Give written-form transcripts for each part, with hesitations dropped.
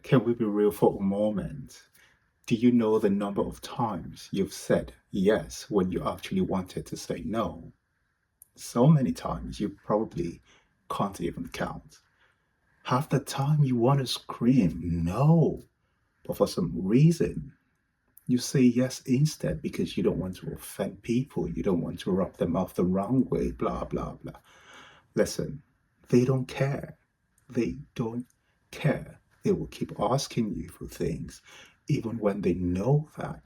Can we be real for a moment? Do you know the number of times you've said yes when you actually wanted to say no? So many times you probably can't even count. Half the time you want to scream no, but for some reason you say yes instead because you don't want to offend people, you don't want to rub them off the wrong way, blah, blah, blah. Listen, they don't care. They don't care. They will keep asking you for things, even when they know that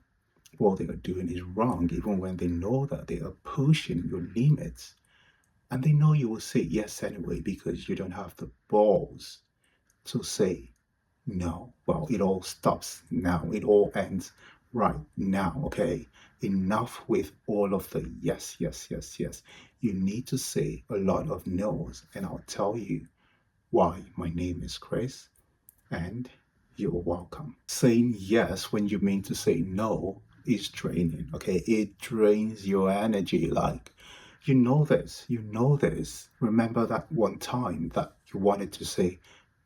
what they are doing is wrong, even when they know that they are pushing your limits. And they know you will say yes anyway because you don't have the balls to say no. Well, it all stops now. It all ends right now, okay? Enough with all of the yes, yes, yes, yes. You need to say a lot of no's, and I'll tell you why. My name is Chris, and you're welcome. Saying yes when you mean to say no is draining, okay? It drains your energy. Like, you know this. Remember that one time that you wanted to say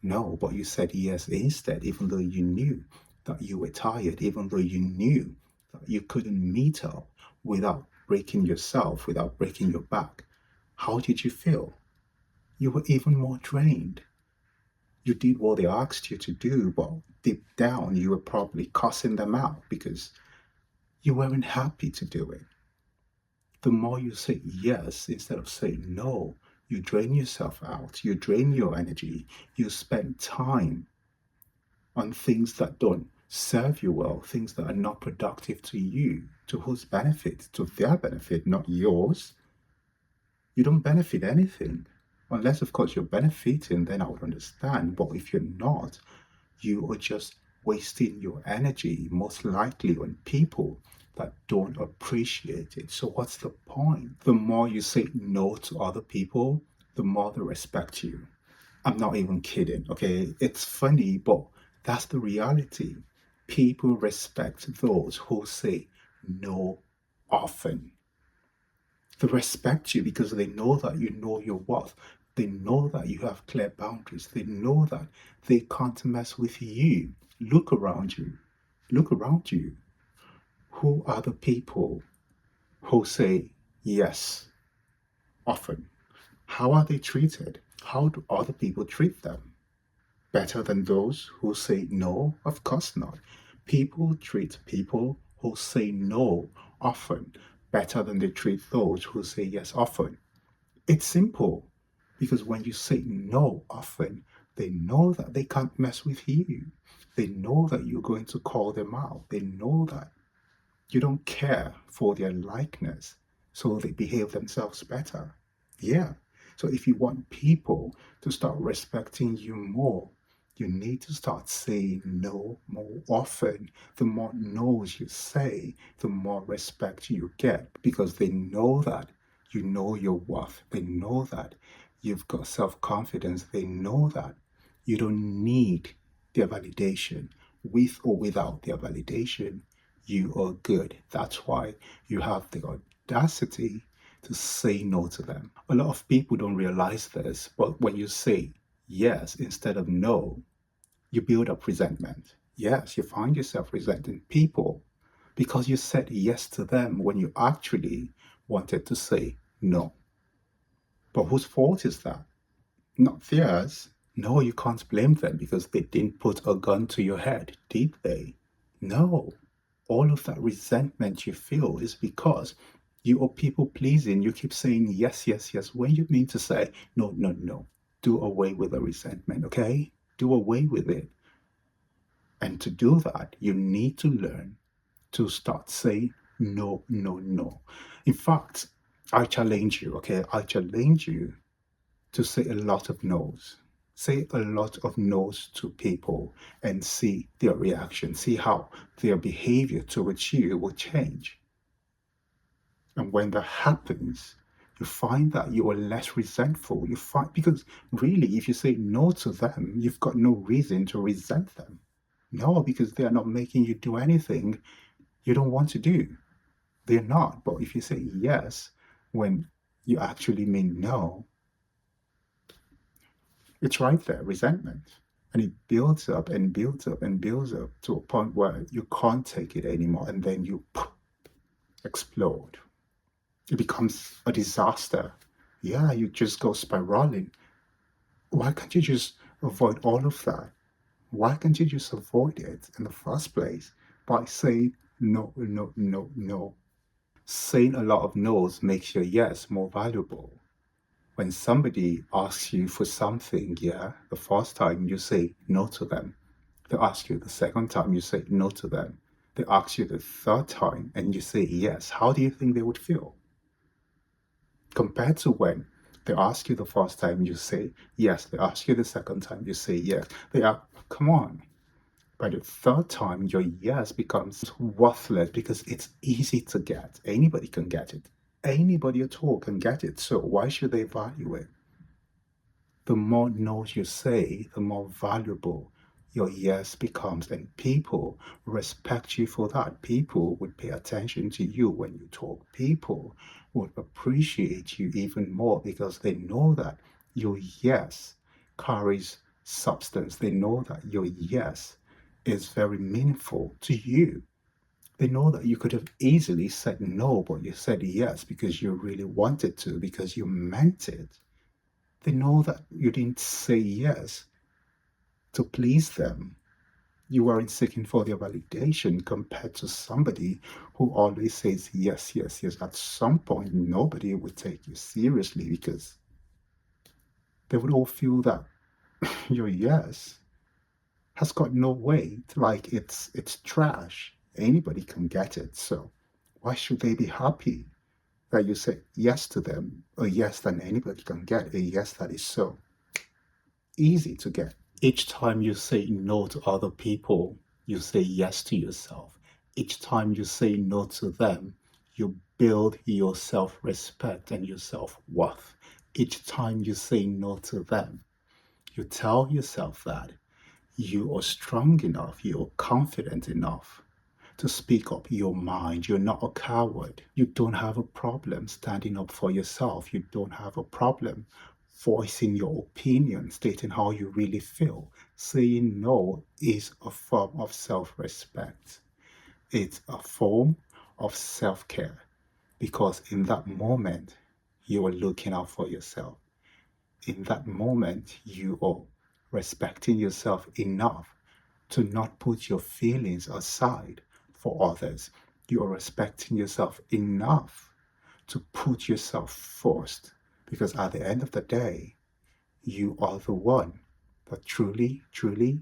no, but you said yes instead, even though you knew that you were tired, even though you knew that you couldn't meet up without breaking yourself, without breaking your back. How did you feel? You were even more drained. You did what they asked you to do, but deep down you were probably cussing them out because you weren't happy to do it. The more you say yes instead of saying no, you drain yourself out, you drain your energy, you spend time on things that don't serve you well, things that are not productive to you, to whose benefit? To their benefit, not yours. You don't benefit anything. Unless, of course, you're benefiting, then I would understand. But if you're not, you are just wasting your energy, most likely on people that don't appreciate it. So, what's the point? The more you say no to other people, the more they respect you. I'm not even kidding, okay? It's funny, but that's the reality. People respect those who say no often. They respect you because they know that you know your worth. They know that you have clear boundaries. They know that they can't mess with you. Look around you. Look around you. Who are the people who say yes often? How are they treated? How do other people treat them? Better than those who say no? Of course not. People treat people who say no often better than they treat those who say yes often. It's simple because when you say no often, they know that they can't mess with you. They know that you're going to call them out. They know that you don't care for their likeness, so they behave themselves better. Yeah. So if you want people to start respecting you more, you need to start saying no more often. The more no's you say, the more respect you get because they know that you know your worth. They know that you've got self confidence. They know that you don't need their validation. With or without their validation, you are good. That's why you have the audacity to say no to them. A lot of people don't realize this, but when you say yes instead of no, you build up resentment. Yes, you find yourself resenting people because you said yes to them when you actually wanted to say no. But whose fault is that? Not theirs. No, you can't blame them because they didn't put a gun to your head, did they? No. All of that resentment you feel is because you are people pleasing. You keep saying yes, yes, yes, when you mean to say no, no, no. Do away with the resentment, okay? Do away with it. And to do that, you need to learn to start saying no, no, no. In fact, I challenge you, okay? I challenge you to say a lot of no's. Say a lot of no's to people and see their reaction. See how their behavior towards you will change. And when that happens, you find that you are less resentful. You find because really, if you say no to them, you've got no reason to resent them. No, because they are not making you do anything you don't want to do. They're not. But if you say yes when you actually mean no, it's right there, resentment. And it builds up and builds up and builds up to a point where you can't take it anymore. And then you explode. It becomes a disaster. Yeah, you just go spiraling. Why can't you just avoid all of that? Why can't you just avoid it in the first place by saying no, no, no, no? Saying a lot of no's makes your yes more valuable. When somebody asks you for something, yeah, the first time you say no to them. They ask you the second time, you say no to them. They ask you the third time and you say yes. How do you think they would feel? Compared to when they ask you the first time, you say yes. They ask you the second time, you say yes. They are, come on. By the third time, your yes becomes worthless because it's easy to get. Anybody can get it. Anybody at all can get it. So why should they value it? The more no's you say, the more valuable your yes becomes. And people respect you for that. People would pay attention to you when you talk. People would appreciate you even more because they know that your yes carries substance. They know that your yes is very meaningful to you. They know that you could have easily said no, but you said yes because you really wanted to, because you meant it. They know that you didn't say yes to please them. You weren't seeking for their validation compared to somebody who always says yes, yes, yes. At some point, nobody would take you seriously because they would all feel that your yes has got no weight, like it's trash. Anybody can get it. So why should they be happy that you say yes to them? A yes that anybody can get, a yes that is so easy to get. Each time you say no to other people, you say yes to yourself. Each time you say no to them, you build your self respect and your self worth. Each time you say no to them, you tell yourself that you are strong enough, you're confident enough to speak up your mind. You're not a coward. You don't have a problem standing up for yourself. You don't have a problem voicing your opinion, stating how you really feel. Saying no is a form of self respect, it's a form of self care because in that moment, you are looking out for yourself. In that moment, you are respecting yourself enough to not put your feelings aside for others. You are respecting yourself enough to put yourself first because at the end of the day, you are the one that truly, truly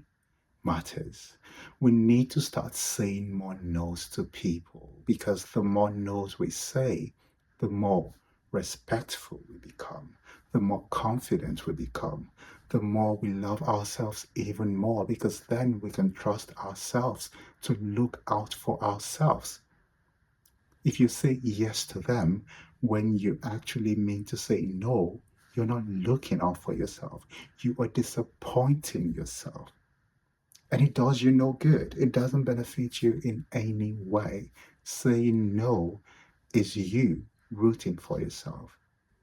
matters. We need to start saying more no's to people because the more no's we say, the more respectful we become, the more confident we become, the more we love ourselves even more because then we can trust ourselves to look out for ourselves. If you say yes to them when you actually mean to say no, you're not looking out for yourself. You are disappointing yourself. And it does you no good. It doesn't benefit you in any way. Saying no is you rooting for yourself.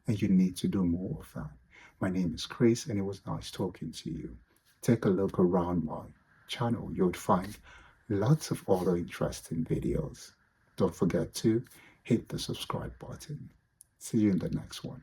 And you need to do more of that. My name is Chris, and it was nice talking to you. Take a look around my channel. You'll find lots of other interesting videos. Don't forget to hit the subscribe button. See you in the next one.